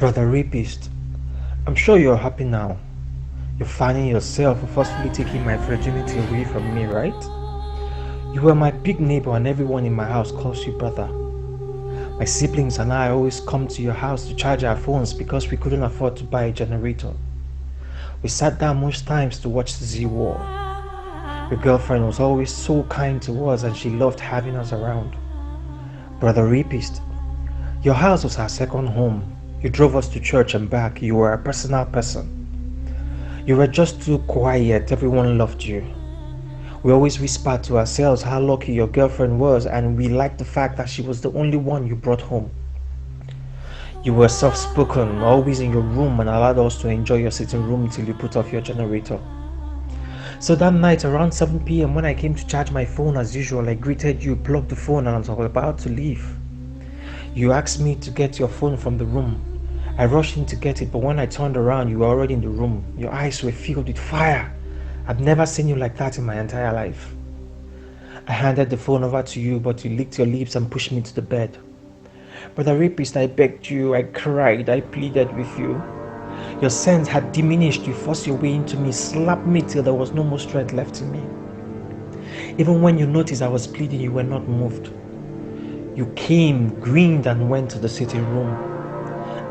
Brother Rapist, I'm sure you're happy now. You're finding yourself for forcefully taking my virginity away from me, right? You were my big neighbor and everyone in my house calls you brother. My siblings and I always come to your house to charge our phones because we couldn't afford to buy a generator. We sat down most times to watch the Z War. Your girlfriend was always so kind to us and she loved having us around. Brother Rapist, your house was our second home. You drove us to church and back. You were a personal person. You were just too quiet. Everyone loved you. We always whispered to ourselves how lucky your girlfriend was, and we liked the fact that she was the only one you brought home. You were soft-spoken, always in your room, and allowed us to enjoy your sitting room till you put off your generator. So that night around 7 p.m. when I came to charge my phone as usual, I greeted you, plugged the phone, and I was about to leave. You asked me to get your phone from the room. I rushed in to get it, but when I turned around, you were already in the room. Your eyes were filled with fire. I've never seen you like that in my entire life. I handed the phone over to you, but you licked your lips and pushed me to the bed. Brother Rapist, I begged you, I cried, I pleaded with you. Your sense had diminished. You forced your way into me, slapped me till there was no more strength left in me. Even when you noticed I was bleeding, you were not moved. You came, grinned, and went to the sitting room.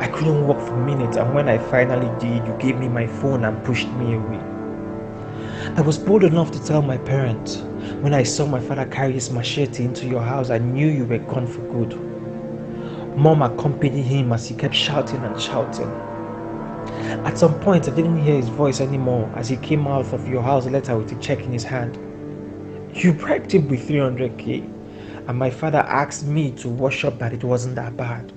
I couldn't walk for minutes, and when I finally did, you gave me my phone and pushed me away. I was bold enough to tell my parents. When I saw my father carry his machete into your house, I knew you were gone for good. Mom accompanied him as he kept shouting and shouting. At some point, I didn't hear his voice anymore as he came out of your house later with a check in his hand. You bribed him with 300k, and my father asked me to wash up that it wasn't that bad.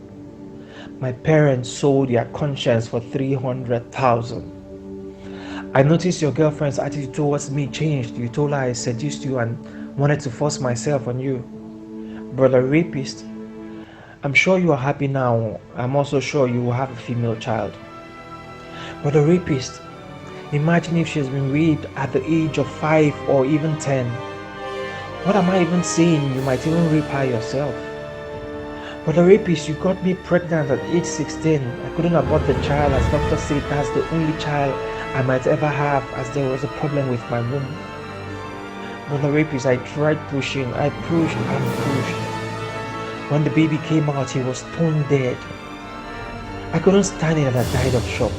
My parents sold their conscience for 300,000. I noticed your girlfriend's attitude towards me changed. You told her I seduced you and wanted to force myself on you. Brother Rapist, I'm sure you are happy now. I'm also sure you will have a female child. Brother Rapist, imagine if she has been raped at the age of 5 or even 10. What am I even saying? You might even rape her yourself. Brother Rapist, you got me pregnant at age 16. I couldn't abort the child as doctors say that's the only child I might ever have as there was a problem with my womb. Brother Rapist, I tried pushing. I pushed and pushed. When the baby came out, he was stone dead. I couldn't stand it and I died of shock.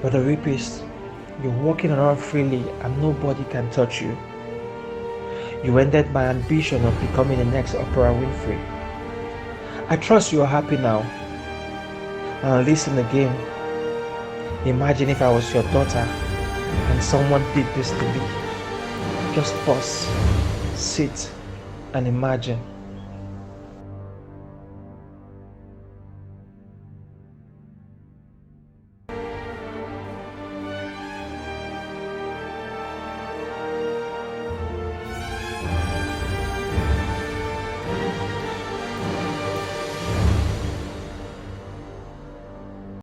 Brother Rapist, you're walking around freely and nobody can touch you. You ended my ambition of becoming the next Oprah Winfrey. I trust you are happy now. Now listen again. Imagine if I was your daughter and someone did this to me. Just pause, sit, and imagine.